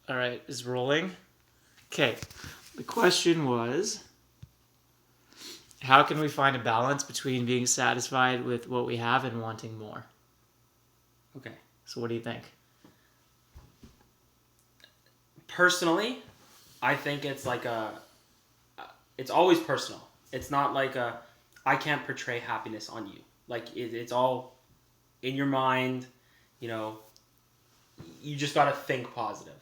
All right, is rolling. Okay, the question was, how can we find a balance between being satisfied with what we have and wanting more? Okay. So what do you think? Personally, I think it's it's always personal. It's not I can't portray happiness on you. It's all in your mind, you know, you just got to think positive.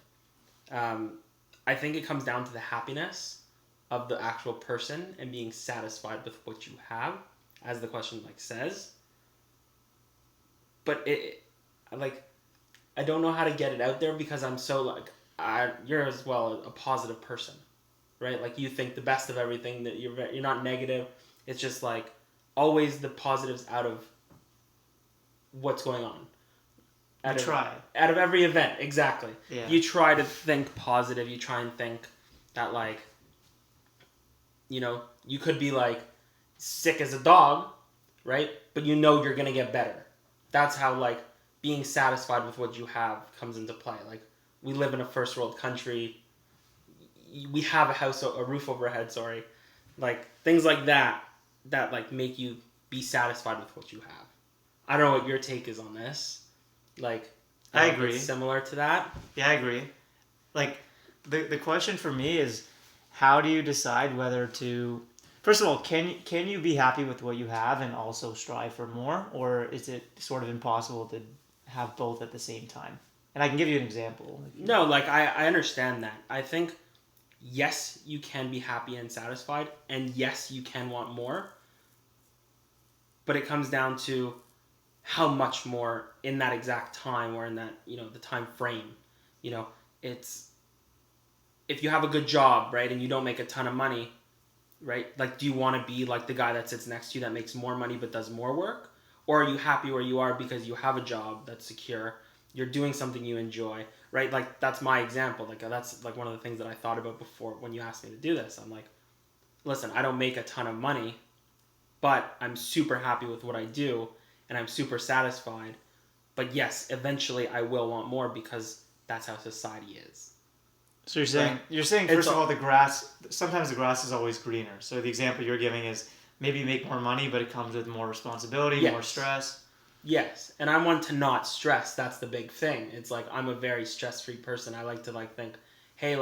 I think it comes down to the happiness of the actual person and being satisfied with what you have, as the question says. But I don't know how to get it out there because I'm so you're as well a positive person, right? Like you think the best of everything, that you're not negative. It's just always the positives out of what's going on. Out of every event, exactly. Yeah. You try to think positive. You try and think that you could be sick as a dog, right? But you're gonna get better. That's how being satisfied with what you have comes into play. We live in a first world country. We have a roof over our head. Sorry, things like that make you be satisfied with what you have. I don't know what your take is on this. I agree. Similar to that. Yeah, I agree. The question for me is, how do you decide whether to? First of all, can you be happy with what you have and also strive for more, or is it sort of impossible to have both at the same time? And I can give you an example. No, I understand that. I think yes, you can be happy and satisfied, and yes, you can want more. But it comes down to how much more in that exact time or in that the time frame. It's if you have a good job, right, and you don't make a ton of money, right? Do you want to be like the guy that sits next to you that makes more money but does more work? Or are you happy where you are because you have a job that's secure, you're doing something you enjoy, right? That's my example. That's one of the things that I thought about before when you asked me to do this. I'm like, listen, I don't make a ton of money, but I'm super happy with what I do and I'm super satisfied. But yes, eventually I will want more because that's how society is. So you're saying first of all, sometimes the grass is always greener. So the example you're giving is maybe you make more money, but it comes with more responsibility, more stress. Yes, and I want to not stress. That's the big thing. It's I'm a very stress-free person. I like to think, hey,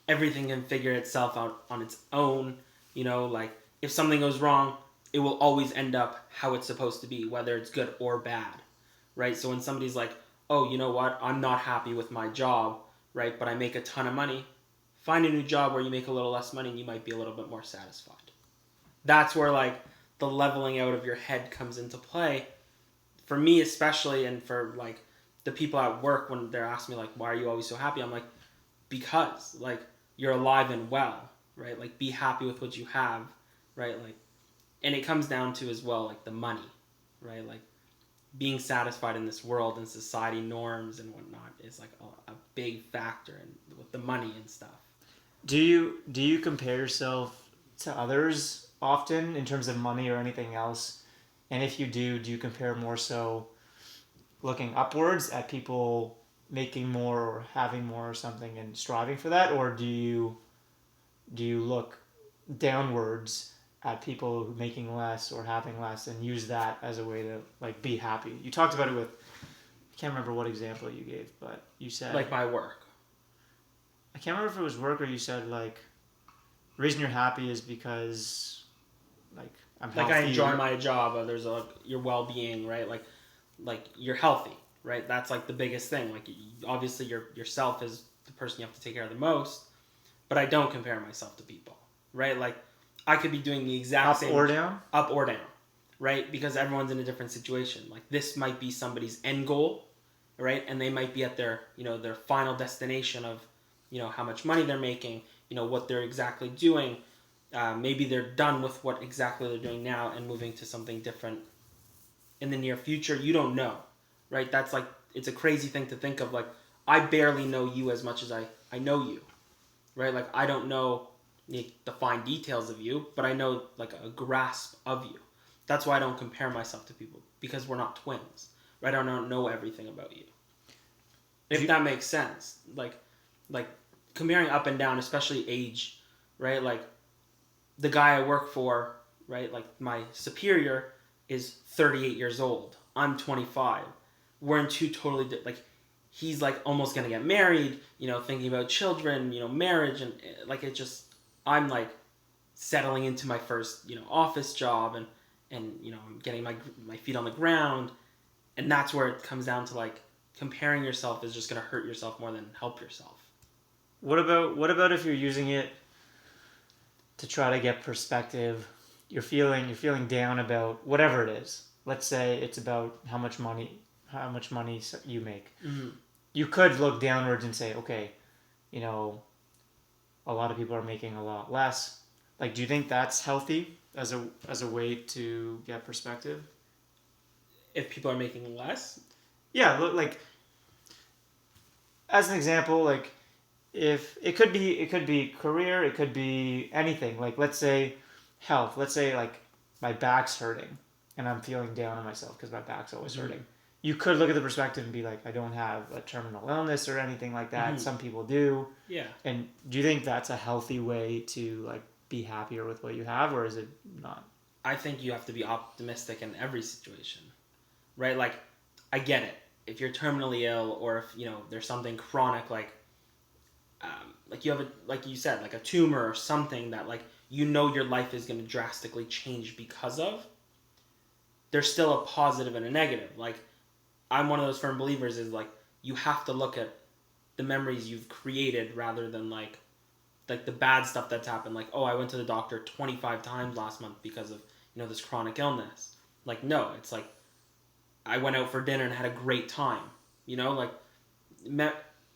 everything can figure itself out on its own. If something goes wrong, it will always end up how it's supposed to be, whether it's good or bad, right? So when somebody's like, oh, you know what, I'm not happy with my job, right, but I make a ton of money, find a new job where you make a little less money and you might be a little bit more satisfied. That's where the leveling out of your head comes into play. For me especially, and for the people at work, when they're asking me why are you always so happy, I'm like, because you're alive and well, right? Be happy with what you have, right? And it comes down to as well the money, right? Being satisfied in this world and society norms and whatnot is a big factor with the money and stuff. Do you compare yourself to others often in terms of money or anything else? And if you do you compare more so looking upwards at people making more or having more or something and striving for that, or do you look downwards at people making less or having less and use that as a way to be happy? You talked about it with, I can't remember what example you gave, but you said my work. I can't remember if it was work or you said the reason you're happy is because I'm healthy. I enjoy my job. There's your well-being, right? You're healthy, right? That's the biggest thing. Obviously yourself is the person you have to take care of the most, but I don't compare myself to people, right? I could be doing the exact same up or down, right? Because everyone's in a different situation. This might be somebody's end goal, right? And they might be at their their final destination of how much money they're making, what they're exactly doing. Maybe they're done with what exactly they're doing now and moving to something different in the near future. You don't know, right? That's it's a crazy thing to think of. I barely know you as much as I know you, right? I don't know the fine details of you, but I know a grasp of you. That's why I don't compare myself to people, because we're not twins, right? I don't know everything about you. If that makes sense. like comparing up and down, especially age, right? Like the guy I work for, right? Like my superior is 38 years old. I'm 25. We're in two totally like he's like almost gonna get married, thinking about children, marriage, and like it just I'm like settling into my first office job, and I'm getting my feet on the ground, and that's where it comes down to like comparing yourself is just gonna hurt yourself more than help yourself. What about if you're using it to try to get perspective? You're feeling down about whatever it is. Let's say it's about how much money you make. Mm-hmm. You could look downwards and say, okay, you know, a lot of people are making a lot less. Like, do you think that's healthy as a way to get perspective? If people are making less, Yeah, look, like as an example, like if it could be career, it could be anything. Like let's say health. Let's say like my back's hurting and I'm feeling down on myself because my back's always mm-hmm. hurting. You could look at the perspective and be like, I don't have a terminal illness or anything like that. Mm-hmm. Some people do. Yeah. And do you think that's a healthy way to like be happier with what you have, or is it not? I think you have to be optimistic in every situation, right? Like, I get it. If you're terminally ill, or if there's something chronic, like you have like you said, like a tumor or something that like your life is going to drastically change because of. There's still a positive and a negative. Like, I'm one of those firm believers is like you have to look at the memories you've created rather than like the bad stuff that's happened. Like, oh, I went to the doctor 25 times last month because of this chronic illness. Like, no, it's like I went out for dinner and had a great time. Like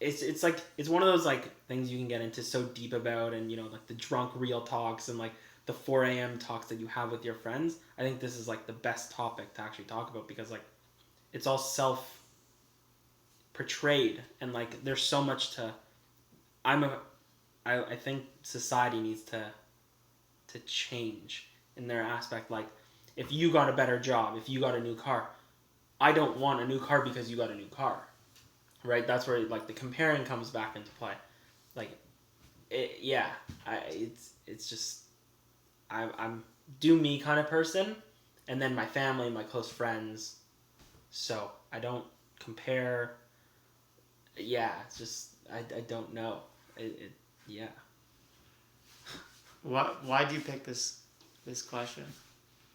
it's like it's one of those like things you can get into so deep about, and like the drunk real talks and like the 4 a.m. talks that you have with your friends. I think this is like the best topic to actually talk about because like it's all self portrayed, and like there's so much to I think society needs to change in their aspect. Like, if you got a better job, if you got a new car, I don't want a new car because you got a new car, right? That's where like the comparing comes back into play. Like, it's just I'm do me kind of person, and then my family, my close friends. So I don't compare. Yeah, it's just I don't know. Yeah. Why do you pick this question?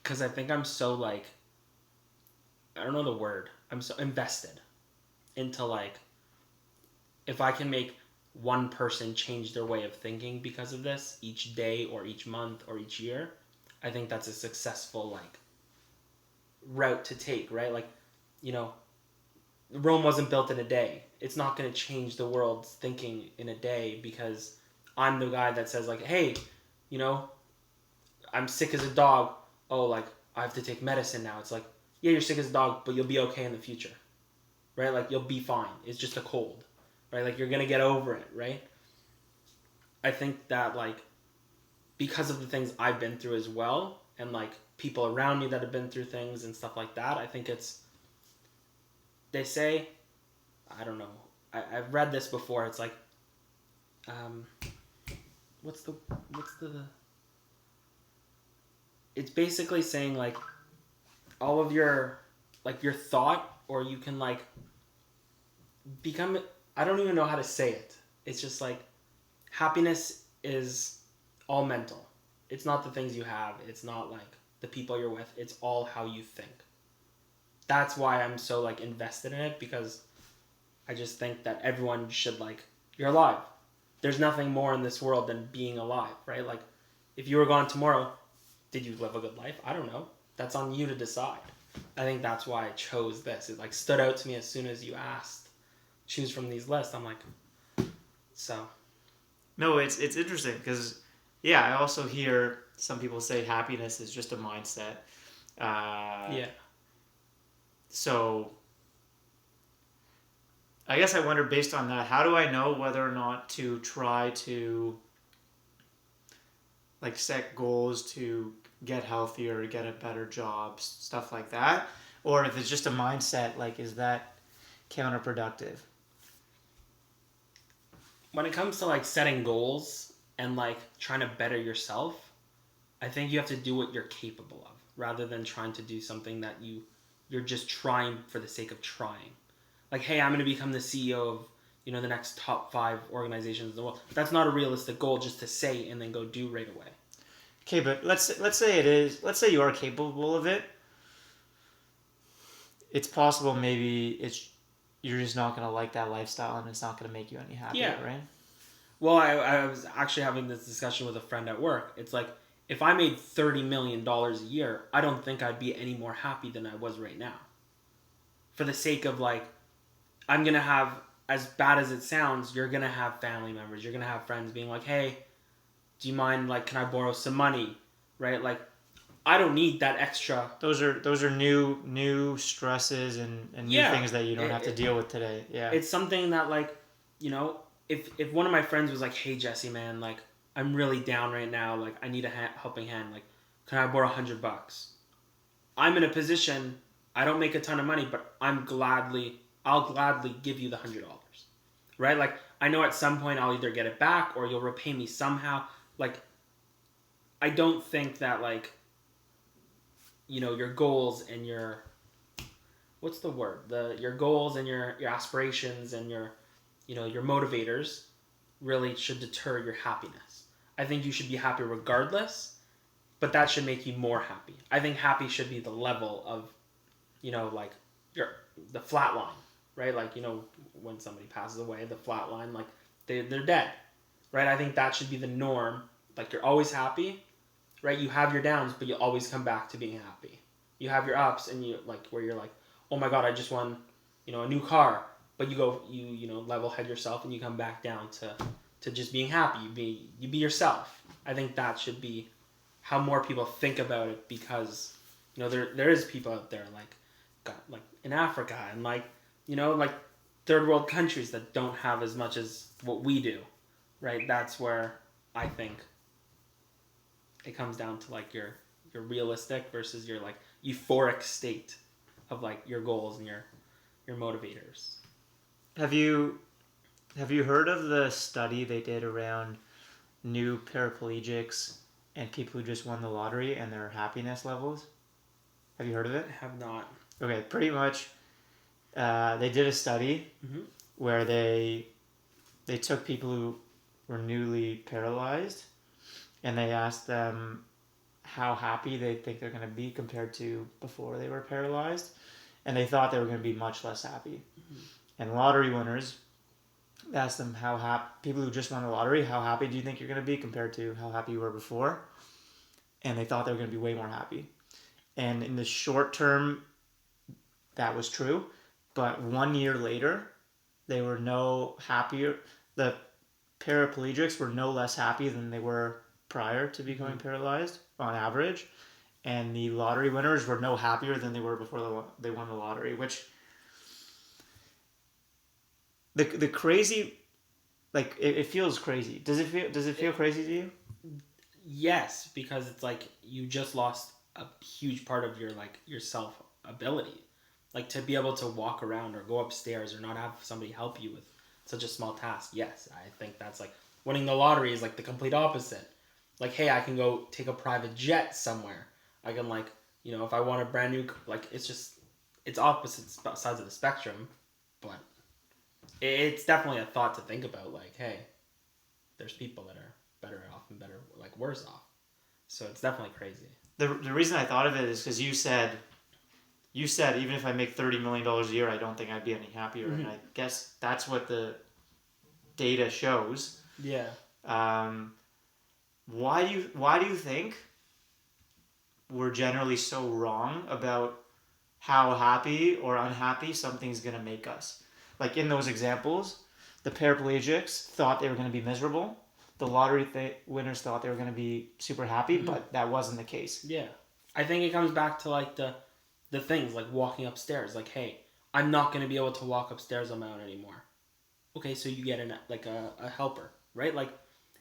Because I think I'm so like I don't know the word. I'm so invested into like if I can make one person change their way of thinking because of this each day or each month or each year, I think that's a successful like route to take, right? Like, Rome wasn't built in a day. It's not going to change the world's thinking in a day because I'm the guy that says like, hey, you know, I'm sick as a dog. Oh, like I have to take medicine now. It's like, yeah, you're sick as a dog, but you'll be okay in the future, right? Like you'll be fine. It's just a cold, right? Like you're gonna get over it, right? I think that like because of the things I've been through as well, and like people around me that have been through things and stuff like that, I think it's. They say, I don't know. I've read this before. It's like, what's the it's basically saying like all of your thought, or you can like become, I don't even know how to say it. It's just like happiness is all mental. It's not the things you have. It's not like the people you're with. It's all how you think. That's why I'm so like invested in it, because I just think that everyone should like, you're alive. There's nothing more in this world than being alive, right? Like if you were gone tomorrow, did you live a good life? I don't know. That's on you to decide. I think that's why I chose this. It like stood out to me as soon as you asked, choose from these lists. I'm like, so. No, it's interesting because, yeah, I also hear some people say happiness is just a mindset. Yeah. So I guess I wonder, based on that, how do I know whether or not to try to like set goals to get healthier, get a better job, stuff like that? Or if it's just a mindset, like, is that counterproductive? when it comes to like setting goals and like trying to better yourself, I think you have to do what you're capable of rather than trying to do something that you're just trying for the sake of trying. Like, hey, I'm going to become the CEO of, the next top 5 organizations in the world. That's not a realistic goal just to say and then go do right away. Okay, but let's say it is. Let's say you are capable of it. It's possible maybe you're just not gonna like that lifestyle and it's not gonna make you any happier, right? Well, I was actually having this discussion with a friend at work. It's like, if I made $30 million a year, I don't think I'd be any more happy than I was right now. For the sake of like, I'm going to have, as bad as it sounds, you're going to have family members. You're going to have friends being like, hey, do you mind, like, can I borrow some money? Right? Like, I don't need that extra. Those are new stresses and new things that you don't have to deal with today. Yeah. It's something that, like, if one of my friends was like, hey, Jesse, man, like, I'm really down right now. Like, I need a helping hand. Like, can I borrow $100? I'm in a position, I don't make a ton of money, but I'll gladly give you the $100. Right? Like, I know at some point I'll either get it back or you'll repay me somehow. Like, I don't think that, like, your goals and your, what's the word? Your goals and your aspirations and your motivators really should deter your happiness. I think you should be happy regardless, but that should make you more happy. I think happy should be the level of, like the flat line, right? Like, when somebody passes away, the flat line, like they're dead, right? I think that should be the norm. Like, you're always happy, right? You have your downs, but you always come back to being happy. You have your ups and you like where you're like, oh my God, I just won, a new car. But you go, level head yourself and you come back down to just being happy. You be yourself. I think that should be how more people think about it, because, there is people out there like in Africa and like third world countries that don't have as much as what we do, right? That's where I think it comes down to like your realistic versus your like euphoric state of like your goals and your motivators. Have you heard of the study they did around new paraplegics and people who just won the lottery and their happiness levels? Have you heard of it? I have not. Okay, pretty much. They did a study where they took people who were newly paralyzed and they asked them how happy they think they're going to be compared to before they were paralyzed, and they thought they were going to be much less happy. And lottery winners, asked them how happy, people who just won the lottery, how happy do you think you're going to be compared to how happy you were before? And they thought they were going to be way more happy. And in the short term, that was true. But 1 year later, they were no happier. The paraplegics were no less happy than they were prior to becoming paralyzed on average. And the lottery winners were no happier than they were before they won the lottery, which the crazy, like it feels crazy. Does it feel crazy to you? Yes, because it's like you just lost a huge part of your like your self ability, like to be able to walk around or go upstairs or not have somebody help you with such a small task. Yes, I think that's like winning the lottery is like the complete opposite. Like, hey, I can go take a private jet somewhere. I can like, if I want a brand new, like it's opposite sides of the spectrum, but it's definitely a thought to think about. Like, hey, there's people that are better off and better, like worse off. So it's definitely crazy. The reason I thought of it is because you said even if I make $30 million a year, I don't think I'd be any happier. And I guess that's what the data shows. Yeah. Why do you think we're generally so wrong about how happy or unhappy something's gonna make us? Like in those examples, the paraplegics thought they were going to be miserable. The lottery winners thought they were going to be super happy, but that wasn't the case. Yeah. I think it comes back to like the things like walking upstairs. Like, hey, I'm not going to be able to walk upstairs on my own anymore. Okay, so you get a helper, right? Like,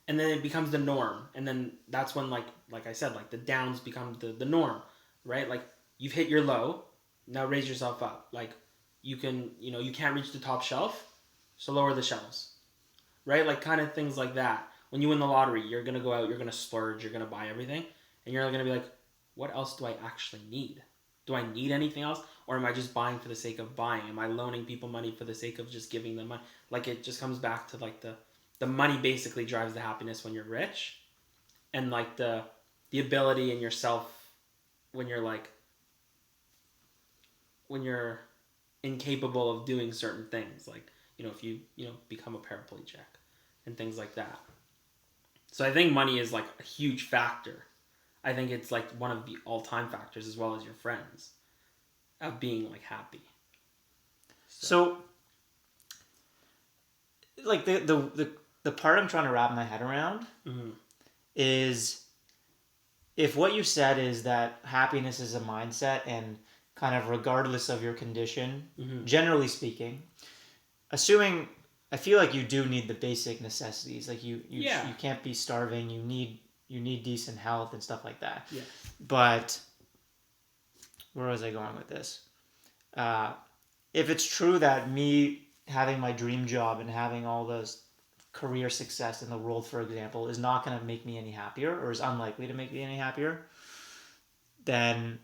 and then it becomes the norm. And then that's when like I said, like the downs become the norm, right? Like you've hit your low, now raise yourself up. Like, you can, you can't reach the top shelf, so lower the shelves. right? Like kind of things like that. When you win the lottery, you're gonna go out, you're gonna splurge, you're gonna buy everything, and you're gonna be like, what else do I actually need? Do I need anything else, or am I just buying for the sake of buying? Am I loaning people money for the sake of just giving them money? Like it just comes back to like the money basically drives the happiness when you're rich, and like the ability in yourself when you're like when you're incapable of doing certain things, like if you become a paraplegic and things like that. So I think money is like a huge factor. I think it's like one of the all-time factors, as well as your friends, of being like happy. So like the part I'm trying to wrap my head around is, if what you said is that happiness is a mindset and kind of regardless of your condition, generally speaking, assuming, I feel like you do need the basic necessities. Like you can't be starving. You need decent health and stuff like that. Yeah. But where was I going with this? If it's true that me having my dream job and having all those career success in the world, for example, is not going to make me any happier, or is unlikely to make me any happier, then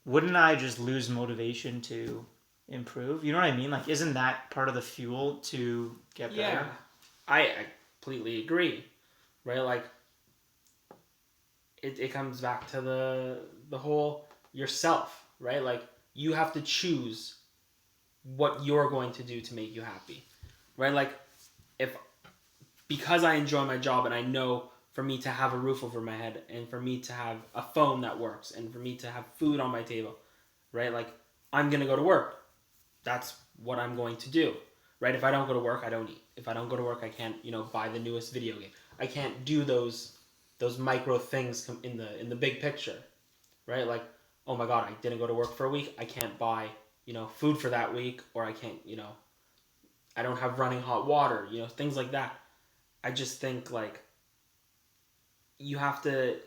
wouldn't I just lose motivation to improve? You know what I mean? Like, isn't that part of the fuel to get better? Yeah, I completely agree. Right, like it comes back to the whole yourself, right? Like you have to choose what you're going to do to make you happy, right? Like if because I enjoy my job and I know for me to have a roof over my head and for me to have a phone that works and for me to have food on my table, right? Like I'm going to go to work. That's what I'm going to do, right? If I don't go to work, I don't eat. If I don't go to work, I can't, buy the newest video game. I can't do those micro things in the big picture, right? Like, oh my God, I didn't go to work for a week. I can't buy, food for that week, or I can't, I don't have running hot water, things like that. I just think like you have to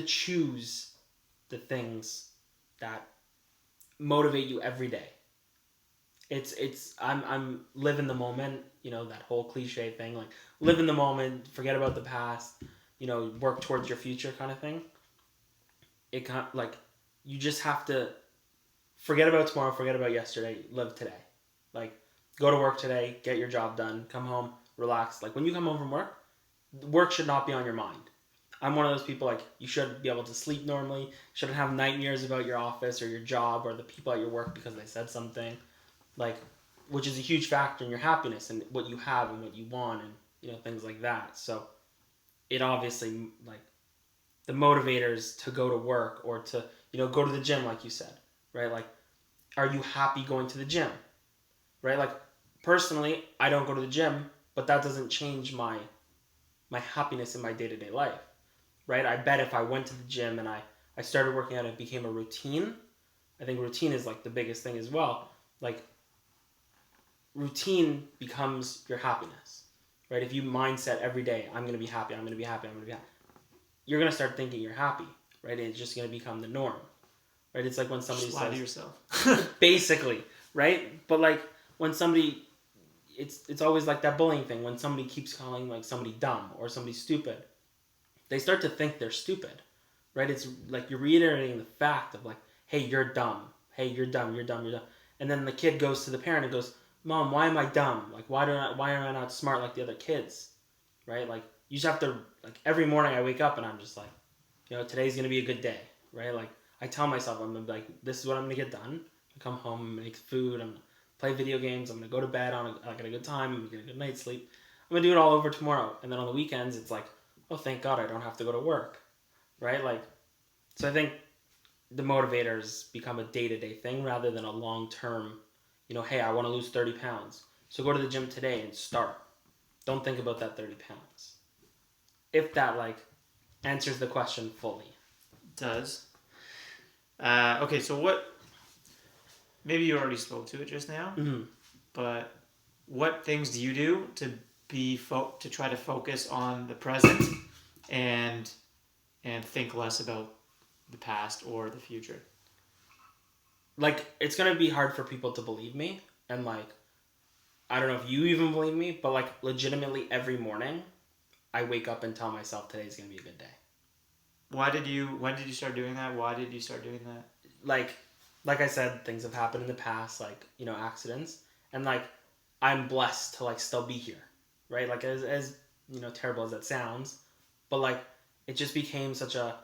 choose the things that motivate you every day. I'm live in the moment, that whole cliche thing, like live in the moment, forget about the past, work towards your future kind of thing. It can't, like, you just have to forget about tomorrow, forget about yesterday, live today. Like, go to work today, get your job done, come home, relax. Like, when you come home from work should not be on your mind. I'm one of those people, like, you should be able to sleep normally, shouldn't have nightmares about your office or your job or the people at your work because they said something. Like, which is a huge factor in your happiness and what you have and what you want and, things like that. So it obviously, like, the motivators to go to work or to, go to the gym, like you said, right? Like, are you happy going to the gym, right? Like, personally, I don't go to the gym, but that doesn't change my happiness in my day-to-day life, right? I bet if I went to the gym and I started working out, it became a routine. I think routine is, like, the biggest thing as well. Like, routine becomes your happiness, right? If you mindset every day, I'm going to be happy, I'm going to be happy, I'm going to be happy, you're going to start thinking you're happy, right? And it's just going to become the norm, right? It's like when somebody just lie says... to yourself. Basically, right? But like when somebody... It's always like that bullying thing. When somebody keeps calling like somebody dumb or somebody stupid, they start to think they're stupid, right? It's like you're reiterating the fact of like, hey, you're dumb. Hey, you're dumb, you're dumb, you're dumb. And then the kid goes to the parent and goes, Mom, why am I dumb? Like, why am I not smart like the other kids? Right? Like, you just have to, like, every morning I wake up and I'm just like, today's going to be a good day, right? Like, I tell myself, I'm going to be like, this is what I'm going to get done. I come home, I'm going to make food, I'm going to play video games, I'm going to go to bed I get a good time, I'm going to get a good night's sleep. I'm going to do it all over tomorrow. And then on the weekends, it's like, oh, thank God I don't have to go to work, right? Like, so I think the motivators become a day-to-day thing rather than a long-term, hey, I want to lose 30 pounds. So go to the gym today and start. Don't think about that 30 pounds. If that, like, answers the question fully. It does. Okay, so what... Maybe you already spoke to it just now, but what things do you do to to try to focus on the present and think less about the past or the future? Like, it's going to be hard for people to believe me, and, like, I don't know if you even believe me, but like legitimately every morning, I wake up and tell myself today's gonna be a good day. When did you start doing that? Why did you start doing that? Like I said, things have happened in the past, like, you know, accidents, and like I'm blessed to like still be here, right? Like as you know, terrible as that sounds, but like it just became such a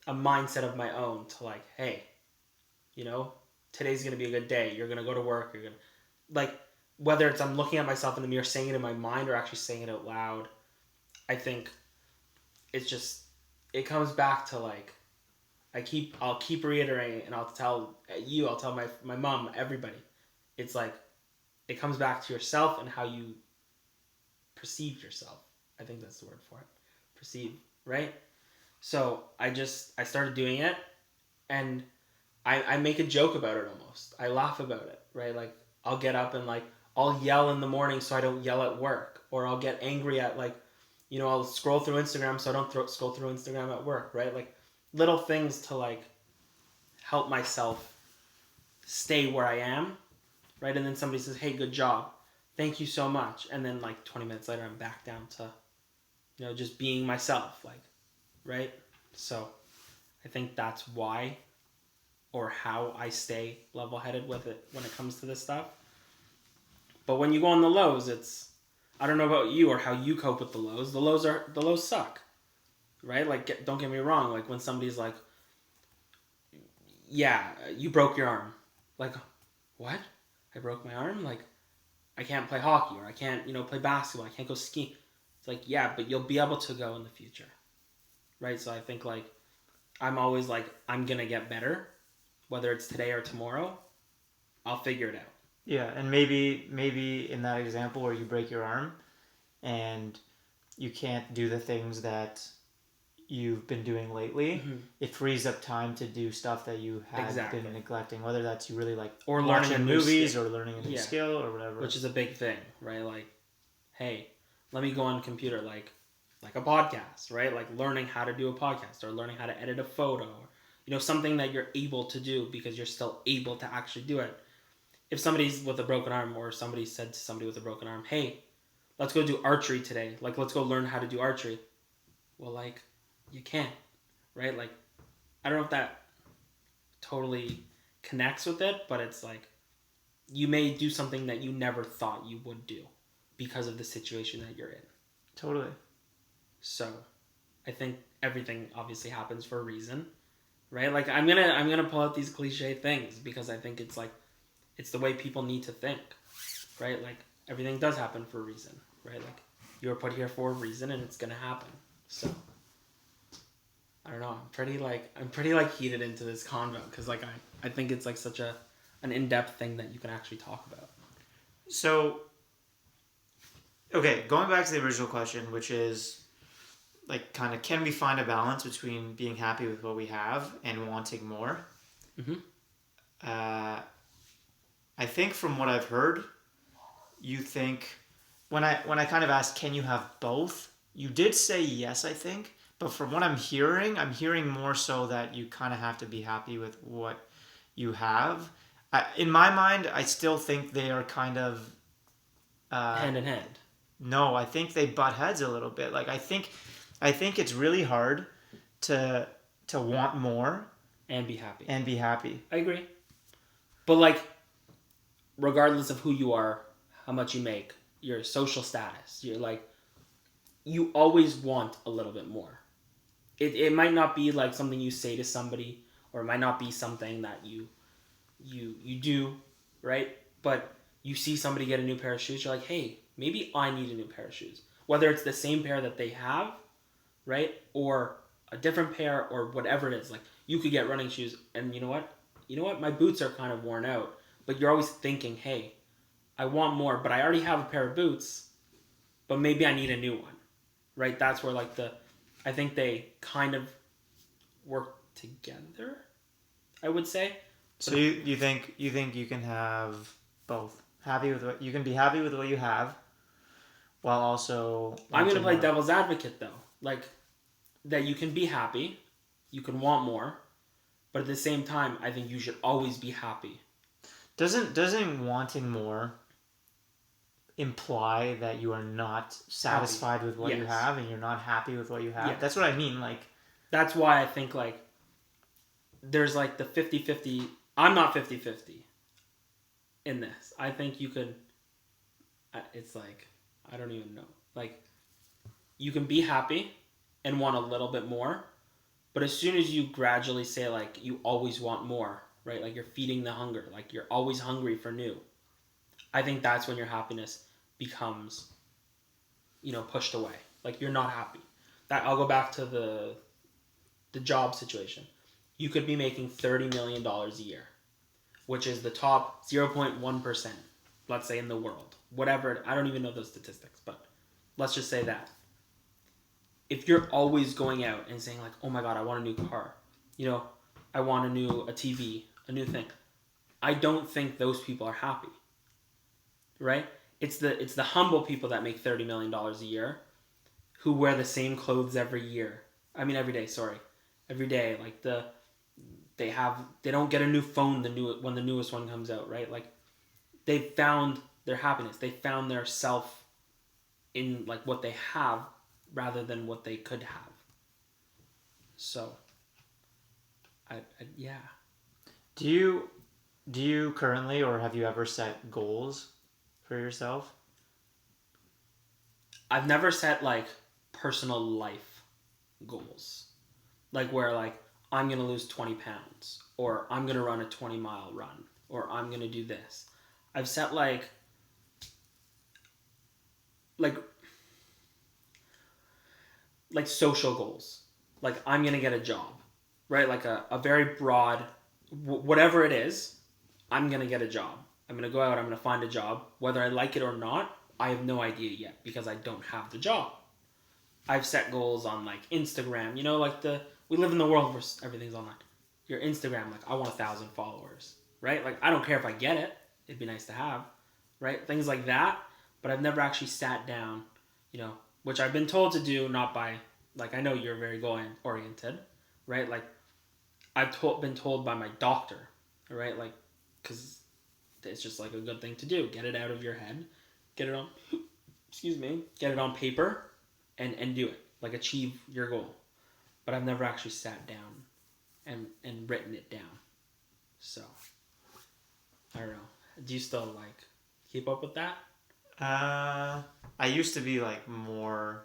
mindset of my own to like, hey, you know, today's gonna be a good day. You're gonna go to work. You're gonna like whether it's I'm looking at myself in the mirror, saying it in my mind, or actually saying it out loud. I think it's just it comes back to like I'll keep reiterating, and I'll tell my mom, everybody. It's like it comes back to yourself and how you perceive yourself. I think that's the word for it. Perceive, right? So I started doing it, and I make a joke about it almost. I laugh about it, right? Like I'll get up and like I'll yell in the morning so I don't yell at work, or I'll get angry at like, you know, I'll scroll through Instagram so I don't scroll through Instagram at work, right? Like little things to like help myself stay where I am, right? And then somebody says, "Hey, good job, thank you so much," and then like 20 minutes later, I'm back down to, you know, just being myself, like, right? So I think that's why or how I stay level-headed with it when it comes to this stuff. But when you go on the lows, it's I don't know about you or how you cope with the lows. The lows suck, right? Like don't get me wrong. Like when somebody's like, "Yeah, you broke your arm," like, what? I broke my arm? Like I can't play hockey or I can't, you know, play basketball. I can't go skiing. It's like, yeah, but you'll be able to go in the future, right? So I think like I'm always like I'm gonna get better, whether it's today or tomorrow. I'll figure it out. Yeah, and maybe in that example where you break your arm and you can't do the things that you've been doing lately, it frees up time to do stuff that you had Exactly. been neglecting, whether that's you really like Or watching learning a new movies skill. or learning a new Yeah. skill or whatever. Which is a big thing, right? Like, hey, let me go on computer, like a podcast, right? Like learning how to do a podcast or learning how to edit a photo, or, you know, something that you're able to do because you're still able to actually do it. If somebody's with a broken arm, or somebody said to somebody with a broken arm, "Hey, let's go do archery today. Like, let's go learn how to do archery." Well, like, you can't, right? Like, I don't know if that totally connects with it, but it's like you may do something that you never thought you would do because of the situation that you're in. Totally. So, I think everything obviously happens for a reason, right? Like I'm gonna pull out these cliche things because I think it's like it's the way people need to think, right? Like everything does happen for a reason, right? Like you were put here for a reason and it's gonna happen. So I don't know. I'm pretty heated into this convo because like I think it's like such an in-depth thing that you can actually talk about. So, okay, going back to the original question, which is like kind of can we find a balance between being happy with what we have and wanting more? Mm-hmm. I think from what I've heard, you think when I kind of asked, can you have both? You did say yes, I think, but from what I'm hearing more so that you kind of have to be happy with what you have. In my mind, I still think they are kind of Hand in hand. no. I think they butt heads a little bit. Like I think it's really hard to want more And be happy. and be happy. I agree. But like regardless of who you are, how much you make, your social status, you're like you always want a little bit more. It might not be like something you say to somebody, or it might not be something that you do, right? But you see somebody get a new pair of shoes, you're like, hey, maybe I need a new pair of shoes. Whether it's the same pair that they have, right? Or a different pair or whatever it is. Like you could get running shoes and you know what? My boots are kind of worn out. But you're always thinking, hey, I want more, but I already have a pair of boots, but maybe I need a new one. Right? That's where like I think they kind of work together, I would say. So you think you can have both? Happy with what you can be happy with what you have, while also I'm going to wanting play more. devil's advocate though. Like that you can be happy, you can want more, but at the same time, I think you should always be happy. Doesn't wanting more imply that you are not satisfied with what you Yes. have and you're not happy with what you have. Yeah. That's what I mean. Like, That's why I think like there's like the 50-50. I'm not 50-50 in this. I think you could. It's like I don't even know. Like you can be happy and want a little bit more, but as soon as you gradually say like you always want more, right? Like you're feeding the hunger, like you're always hungry for new. I think that's when your happiness becomes, pushed away. Like you're not happy. That I'll go back to the job situation. You could be making $30 million a year, which is the top 0.1%, let's say in the world. Whatever, I don't even know those statistics, but let's just say that. If you're always going out and saying like, "Oh my god, I want a new car," I want a TV, a new thing. I don't think those people are happy, right? It's the humble people that make $30 million a year, who wear the same clothes every year. I mean every day. Sorry, every day. Like they don't get a new phone when the newest one comes out, right? Like they found their happiness. They found their self in like what they have rather than what they could have. So, yeah. do you currently, or have you ever set goals for yourself? I've never set like personal life goals, like where like I'm gonna lose 20 pounds, or I'm gonna run a 20-mile run, or I'm gonna do this. I've set like social goals. Like I'm gonna get a job, right? Like a very broad, whatever it is, I'm gonna get a job. I'm gonna go out. I'm gonna find a job. Whether I like it or not, I have no idea yet because I don't have the job. I've set goals on like Instagram. We live in the world where everything's online. Your Instagram, like I want 1,000 followers, right? Like I don't care if I get it. It'd be nice to have, right? Things like that. But I've never actually sat down, which I've been told to do, not by like I know you're very goal oriented, right? Like been told by my doctor, right? Like because it's just like a good thing to do. Get it out of your head, get it on, get it on paper, and do it. Like achieve your goal. But I've never actually sat down and written it down. So I don't know. Do you still like keep up with that? I used to be like more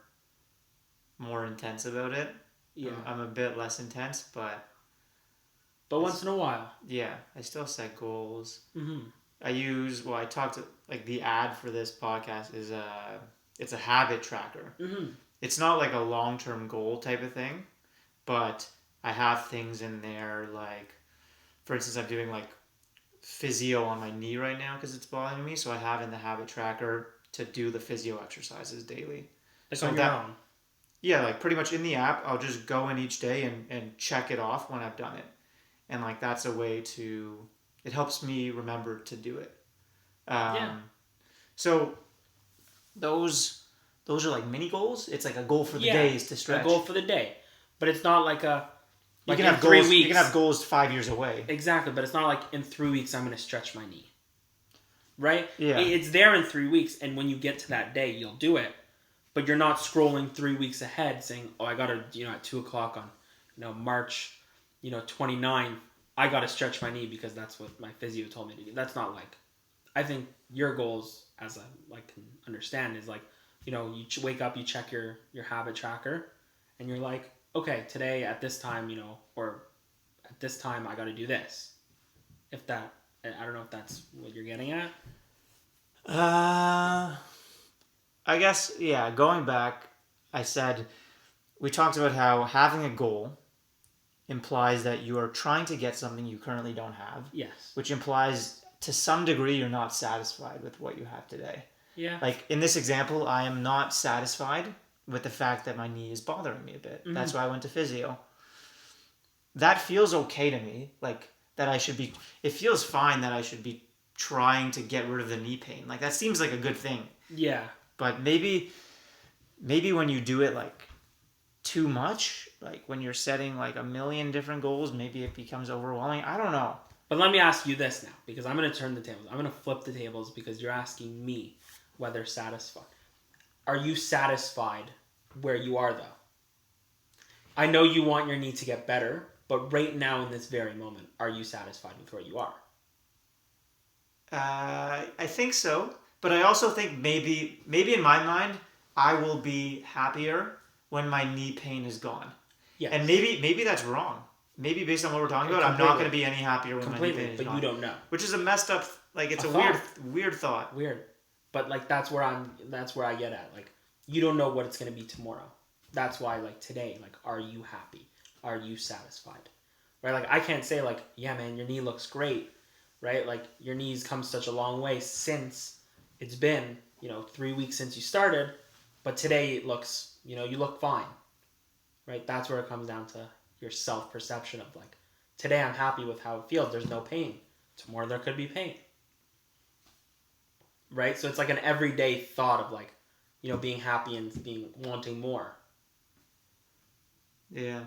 intense about it. Yeah. I'm a bit less intense, but once in a while. Yeah, I still set goals. Mm-hmm. I talked to, like the ad for this podcast is it's a habit tracker. Mm-hmm. It's not like a long-term goal type of thing, but I have things in there like, for instance, I'm doing like physio on my knee right now because it's bothering me, so I have in the habit tracker to do the physio exercises daily. Like so on your own? Yeah, like pretty much in the app, I'll just go in each day and check it off when I've done it. And like that's a way it helps me remember to do it. Yeah. So those are like mini goals. It's like a goal for the days to stretch. A goal for the day, but it's not like a. You can have goals. You can have goals 5 years away. Exactly, but it's not like in 3 weeks I'm going to stretch my knee. Right? Yeah. It's there in 3 weeks, and when you get to that day, you'll do it. But you're not scrolling 3 weeks ahead saying, "Oh, I got to, at 2:00 on, March, 29th, I got to stretch my knee because that's what my physio told me to do." That's not like. I think your goals, as I can understand, is like, you wake up, you check your habit tracker, and you're like, okay, today at this time, or at this time I got to do this. If that, I don't know if that's what you're getting at. I guess, yeah, going back, we talked about how having a goal implies that you are trying to get something you currently don't have. Yes. Which implies, to some degree, you're not satisfied with what you have today. Yeah. Like, in this example, I am not satisfied with the fact that my knee is bothering me a bit. Mm-hmm. That's why I went to physio. That feels okay to me. Like, it feels fine that I should be trying to get rid of the knee pain. Like, that seems like a good thing. Yeah. But maybe when you do it, like, too much, like, when you're setting, like, a million different goals, maybe it becomes overwhelming. I don't know. But let me ask you this now, because I'm going to turn the tables. I'm going to flip the tables because you're asking me whether satisfied. Are you satisfied where you are, though? I know you want your knee to get better, but right now in this very moment, are you satisfied with where you are? I think so, but I also think maybe in my mind, I will be happier when my knee pain is gone. Yes. And maybe that's wrong. Maybe based on what we're talking about, I'm not going to be any happier when my knee pain is but gone. you don't know. Which is a messed up, like it's a weird thought. Weird, but like that's where I get at. Like you don't know what it's going to be tomorrow. That's why like today, like are you happy? Are you satisfied? Right? Like I can't say like, yeah, man, your knee looks great. Right? Like your knee's come such a long way since it's been, 3 weeks since you started, but today it looks, you look fine. Right? That's where it comes down to your self-perception of like, today I'm happy with how it feels. There's no pain. Tomorrow there could be pain. Right? So it's like an everyday thought of like, being happy and wanting more. Yeah.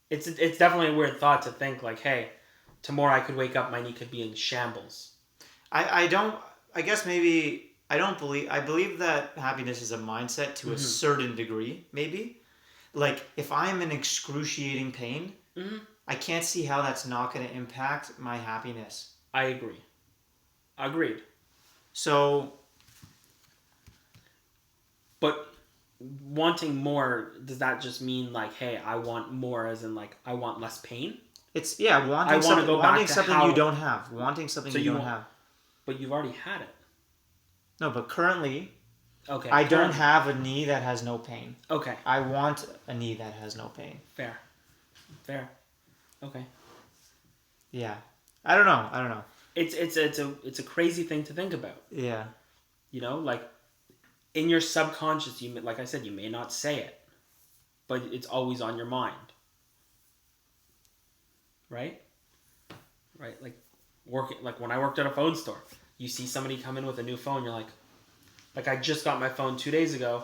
It's definitely a weird thought to think like, hey, tomorrow I could wake up, my knee could be in shambles. I believe that happiness is a mindset to a certain degree, maybe. Like, if I'm in excruciating pain, I can't see how that's not going to impact my happiness. I agree. Agreed. So... But wanting more, does that just mean like, hey, I want more as in like, I want less pain? It's, yeah, wanting something you don't have. Wanting something you don't have. But you've already had it. No, but currently... Okay. I don't have a knee that has no pain. Okay. I want a knee that has no pain. Fair. Okay. Yeah. I don't know. It's a crazy thing to think about. Yeah. Like in your subconscious, like I said, you may not say it, but it's always on your mind. Right? Right? Like when I worked at a phone store, you see somebody come in with a new phone, you're like I just got my phone 2 days ago,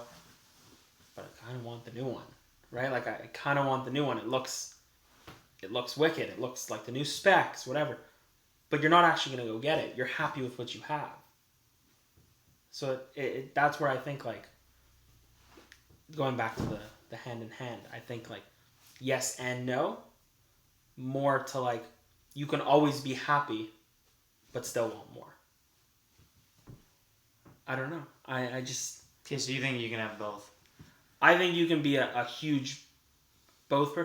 but I kind of want the new one, right? Like I kind of want the new one. It looks wicked. It looks like the new specs, whatever. But you're not actually going to go get it. You're happy with what you have. So that's where I think like, going back to the hand in hand, I think like yes and no, more to like, you can always be happy, but still want more. I don't know. I just... Okay, so you think you can have both? I think you can be a huge both,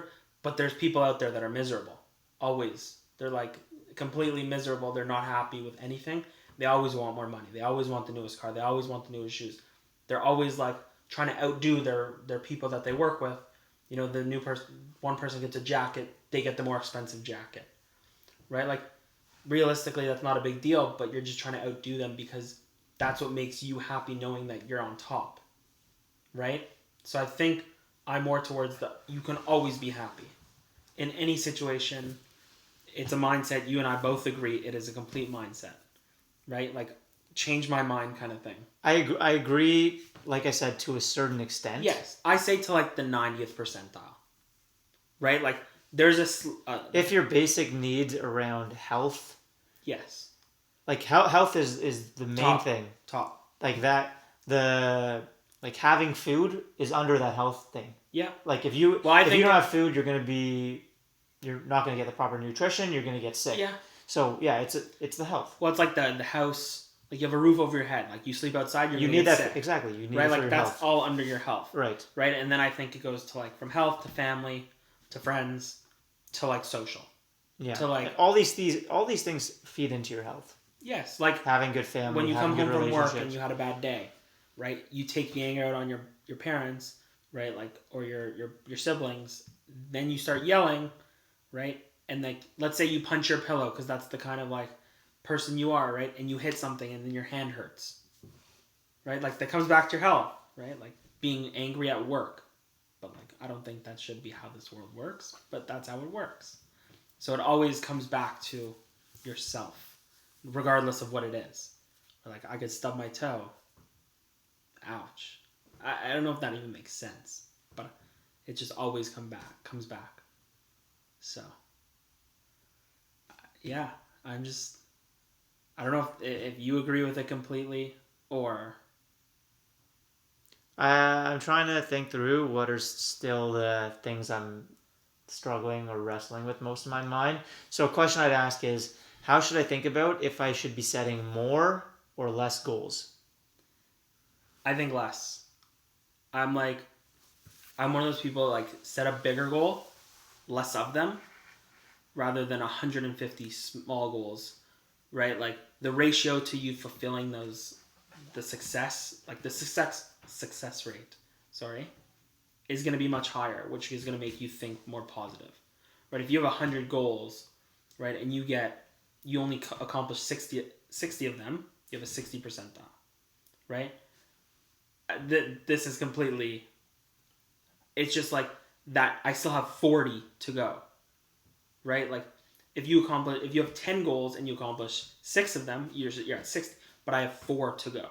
but there's people out there that are miserable. Always. They're like completely miserable. They're not happy with anything. They always want more money. They always want the newest car. They always want the newest shoes. They're always like trying to outdo their people that they work with. The new person, one person gets a jacket, they get the more expensive jacket. Right? Like realistically, that's not a big deal, but you're just trying to outdo them because that's what makes you happy, knowing that you're on top, right? So I think I'm more towards you can always be happy. In any situation, it's a mindset. You and I both agree it is a complete mindset, right? Like, change my mind kind of thing. I agree, like I said, to a certain extent. Yes. I say to like the 90th percentile, right? Like, there's if your basic needs around health... Yes. Like health is the main thing. Top. Like that, like having food is under that health thing. Yeah. Like if you don't have food, you're not gonna get the proper nutrition. You're gonna get sick. Yeah. So yeah, it's the health. Well, it's like the house. Like you have a roof over your head. Like you sleep outside, you need that sick. Exactly. You need right. It for like your that's health. all under your health. Right. Right, and then I think it goes to like from health to family to friends to like social. Yeah. To like all these things feed into your health. Yes, like having good family, when you come home from work and you had a bad day, right? You take the anger out on your parents, right? Like, or your siblings. Then you start yelling, right? And like, let's say you punch your pillow because that's the kind of like person you are, right? And you hit something and then your hand hurts, right? Like that comes back to your health, right? Like being angry at work, but like I don't think that should be how this world works, but that's how it works. So it always comes back to yourself. Regardless of what it is. Or like, I could stub my toe. Ouch. I don't know if that even makes sense. But it just always comes back. So. Yeah. I don't know if you agree with it completely. Or I'm trying to think through what are still the things I'm struggling or wrestling with most of my mind. So a question I'd ask is, how should I think about if I should be setting more or less goals? I think less. I'm like, I'm one of those people like set a bigger goal, less of them, rather than 150 small goals, right? Like the ratio to you fulfilling those, the success, like the success rate, sorry, is going to be much higher, which is going to make you think more positive, right? If you have 100 goals, right, and you only accomplish 60 of them, you have a 60 percentile, right? This is completely, it's just like that. I still have 40 to go, right? Like if you have 10 goals and you accomplish 6 of them, you're at 60, but I have 4 to go.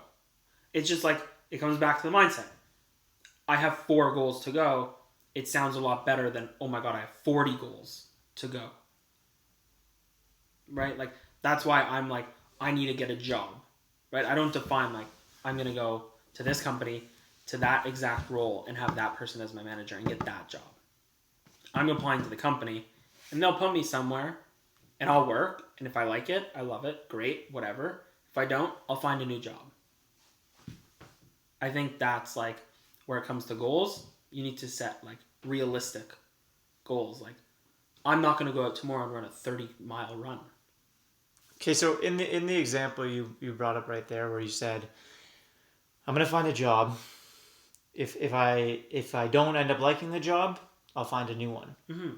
It's just like, it comes back to the mindset. I have 4 goals to go. It sounds a lot better than, oh my God, I have 40 goals to go. Right? Like, that's why I'm like, I need to get a job. Right? I don't define like, I'm going to go to this company, to that exact role, and have that person as my manager and get that job. I'm applying to the company, and they'll put me somewhere, and I'll work. And if I like it, I love it, great, whatever. If I don't, I'll find a new job. I think that's like where it comes to goals. You need to set like realistic goals. Like, I'm not going to go out tomorrow and run a 30-mile run. Okay, so in the example you brought up right there, where you said, I'm gonna find a job. If I don't end up liking the job, I'll find a new one. Mm-hmm.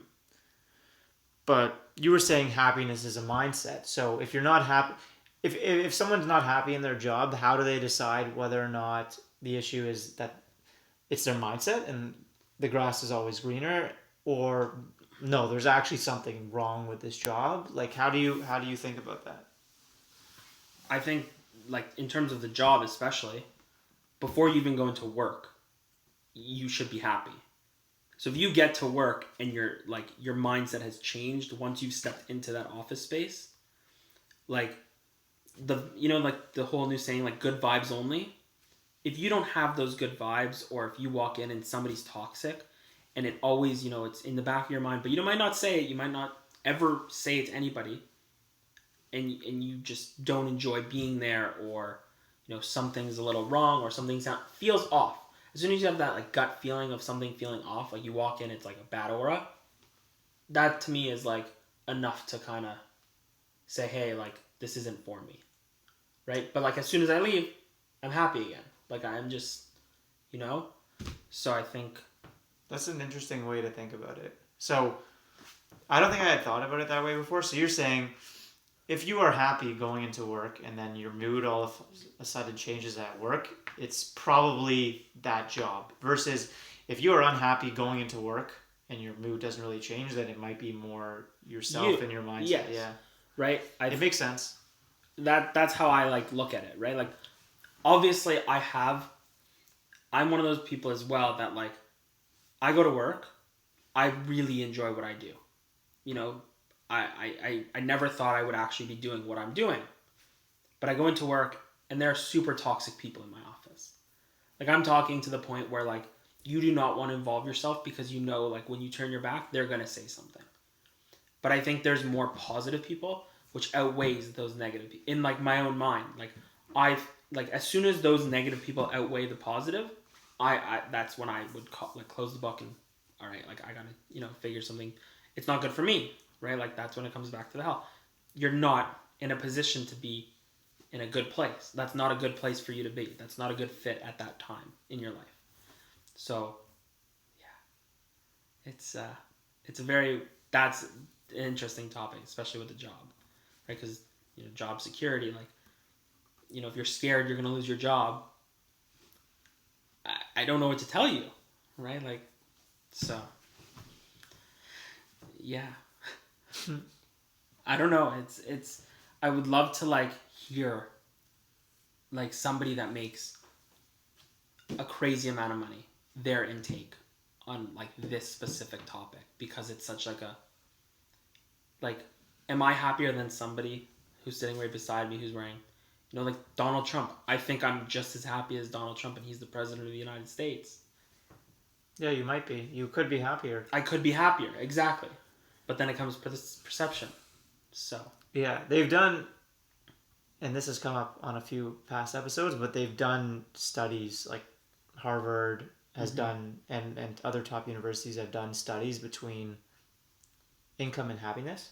But you were saying happiness is a mindset. So if you're not happy, if someone's not happy in their job, how do they decide whether or not the issue is that it's their mindset and the grass is always greener, or no, there's actually something wrong with this job? Like, how do you think about that? I think, like, in terms of the job, especially, before you even go into work, you should be happy. So if you get to work and your mindset has changed once you've stepped into that office space, like like the whole new saying, like, good vibes only. If you don't have those good vibes, or if you walk in and somebody's toxic, and it always, it's in the back of your mind, but you might not say it, you might not ever say it to anybody, and you just don't enjoy being there, or something's a little wrong, or something feels off. As soon as you have that like gut feeling of something feeling off, like you walk in, it's like a bad aura. That to me is like enough to kind of say, hey, like, this isn't for me, right? But like as soon as I leave, I'm happy again. Like I'm just, you know. So I think That's an interesting way to think about it. So I don't think I had thought about it that way before. So you're saying, if you are happy going into work and then your mood all of a sudden changes at work, it's probably that job. Versus if you are unhappy going into work and your mood doesn't really change, then it might be more yourself and your mindset. yes, Yeah, right. it makes sense. That's how I like look at it, right? Like obviously I'm one of those people as well that like I go to work, I really enjoy what I do. You know, I never thought I would actually be doing what I'm doing. But I go into work and there are super toxic people in my office. Like I'm talking to the point where like you do not want to involve yourself because like when you turn your back, they're going to say something. But I think there's more positive people which outweighs those negative in like my own mind. Like like as soon as those negative people outweigh the positive, I that's when I would close the book and all right, like I got to, figure something. It's not good for me, right? Like that's when it comes back to the hell. You're not in a position to be in a good place. That's not a good place for you to be. That's not a good fit at that time in your life. So, yeah, it's a very that's an interesting topic, especially with the job, right? Because job security, like if you're scared you're gonna lose your job, I don't know what to tell you, right? Like, so, yeah, I don't know. It's I would love to like hear like somebody that makes a crazy amount of money, their intake on like this specific topic, because it's such like like, am I happier than somebody who's sitting right beside me who's wearing You know, like Donald Trump. I think I'm just as happy as Donald Trump, and he's the president of the United States. Yeah, you might be. You could be happier. I could be happier, exactly. But then it comes to this perception. So. Yeah, they've done, and this has come up on a few past episodes, but they've done studies like Harvard has done, and other top universities have done studies between income and happiness.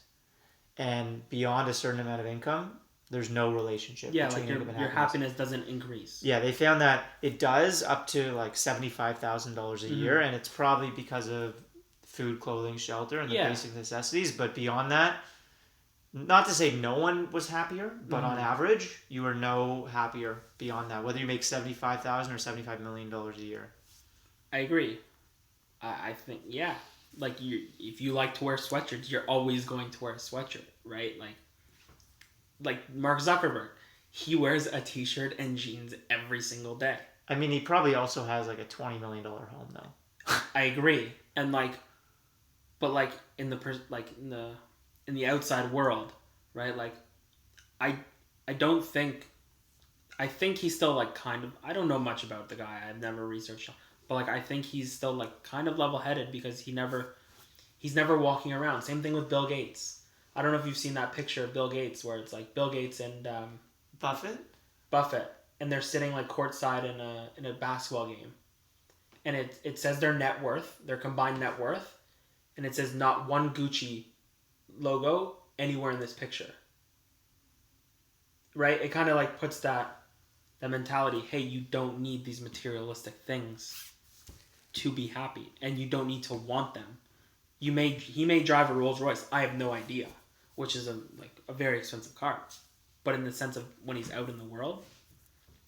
And beyond a certain amount of income, there's no relationship Yeah, between like income and your happiness. happiness doesn't increase. Yeah, they found that it does up to like $75,000 a year, and it's probably because of food, clothing, shelter, and the basic necessities. But beyond that, not to say no one was happier, but on average, you are no happier beyond that. Whether you make $75,000 or $75 million a year. I agree. I think like if you like to wear sweatshirts, you're always going to wear a sweatshirt, right? Like Mark Zuckerberg, he wears a t-shirt and jeans every single day. I mean, he probably also has like a $20 million home though. I agree, and but like in the outside world, right? Like, I don't think. I think he's still like kind of. I don't know much about the guy. I've never researched him, but like I think he's still like kind of level-headed because he's never walking around. Same thing with Bill Gates. I don't know if you've seen that picture of Bill Gates where it's like Bill Gates and Buffett, and they're sitting like courtside in a basketball game, and it says their net worth, their combined net worth, and it says not one Gucci logo anywhere in this picture. Right? It kind of like puts that mentality, hey, you don't need these materialistic things to be happy, and you don't need to want them. He may drive a Rolls Royce. I have no idea, which is a very expensive car. But in the sense of when he's out in the world,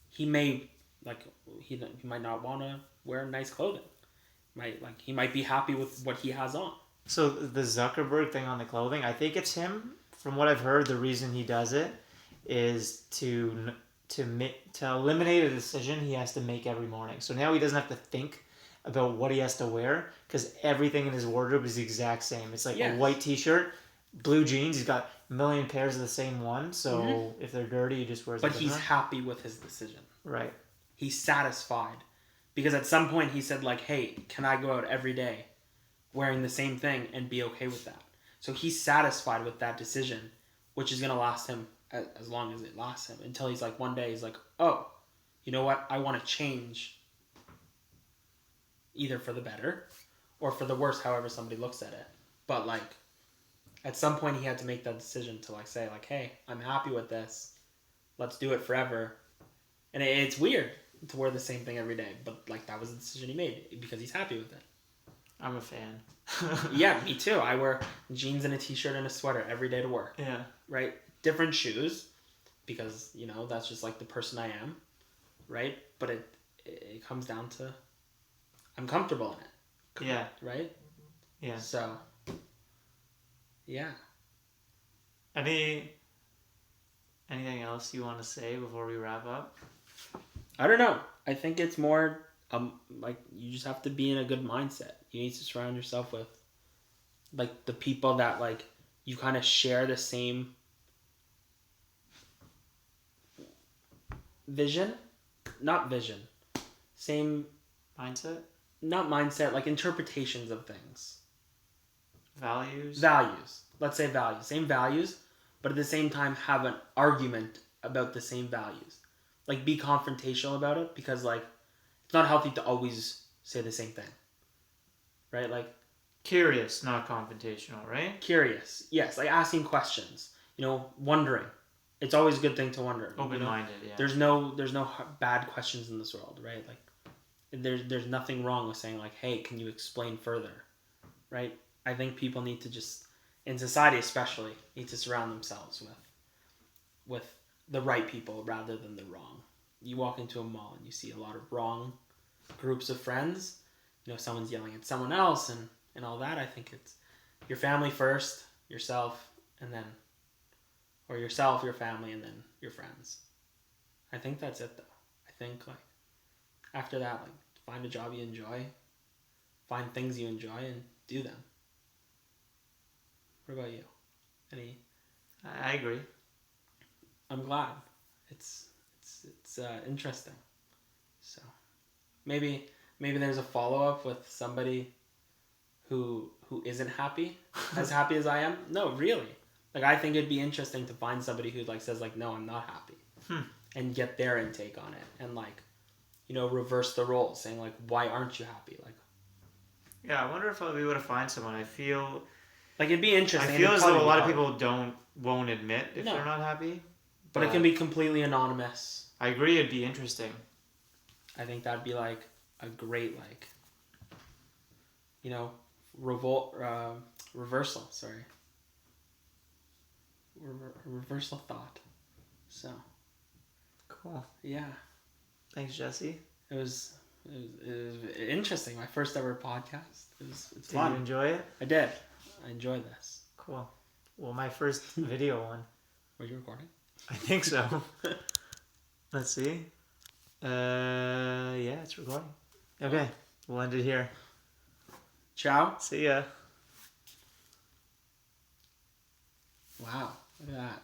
he may he might not want to wear nice clothing. He might be happy with what he has on. So the Zuckerberg thing on the clothing, I think it's him. From what I've heard, the reason he does it is to eliminate a decision he has to make every morning. So now he doesn't have to think about what he has to wear because everything in his wardrobe is the exact same. It's like a white t-shirt, blue jeans. He's got a million pairs of the same one. So if they're dirty, he just wears. But he's happy with his decision. Right. He's satisfied because at some point he said like, "Hey, can I go out every day wearing the same thing and be okay with that?" So he's satisfied with that decision, which is gonna last him as long as it lasts him until he's like one day he's like, oh, you know what, I want to change either for the better or for the worse, however somebody looks at it. But like at some point he had to make that decision to like say like, hey, I'm happy with this, let's do it forever. And it's weird to wear the same thing every day, but like that was the decision he made because he's happy with it. I'm a fan. Yeah, me too. I wear jeans and a t-shirt and a sweater every day to work. Yeah. Right? Different shoes because, you know, that's just like the person I am. Right? But it comes down to I'm comfortable in it. Yeah. Right? Yeah. So, yeah. Anything else you want to say before we wrap up? I don't know. I think it's more like you just have to be in a good mindset. You need to surround yourself with like the people that like you kind of share the same vision, same mindset, not mindset, like interpretations of things, values. Let's say values, same values, but at the same time have an argument about the same values. Like be confrontational about it because like it's not healthy to always say the same thing. Right? Like curious, not confrontational, right? Curious. Yes, like asking questions, you know, wondering. It's always a good thing to wonder. Open-minded, yeah. There's no bad questions in this world, right? Like there's nothing wrong with saying like, "Hey, can you explain further?" Right? I think people need to just in society especially need to surround themselves with the right people rather than the wrong. You walk into a mall and you see a lot of wrong groups of friends. You know, someone's yelling at someone else and all that. I think it's your family first, yourself, and then or yourself, your family, and then your friends. I think that's it, though. I think, like, after that, like, find a job you enjoy, find things you enjoy, and do them. What about you? I agree. I'm glad. it's interesting. So maybe there's a follow-up with somebody who isn't happy as happy as I am. No, really. Like, I think it'd be interesting to find somebody who like says like, no, I'm not happy, and get their intake on it, and like, reverse the roles, saying like, why aren't you happy? Like, yeah, I wonder if I'll be able to find someone. I feel like it'd be interesting. I feel as though a lot of people won't admit if No. they're not happy. But it can be completely anonymous. I agree, it'd be interesting. I think that'd be like a great like, reversal. Sorry. Reversal thought. So. Cool. Yeah. Thanks, Jesse. It was interesting. My first ever podcast. It's Did fun. you enjoy it? I did. I enjoyed this. Cool. Well, my first video one. Were you recording? I think so. Let's see. Yeah, it's recording. Okay, we'll end it here. Ciao. See ya. Wow. Look at that.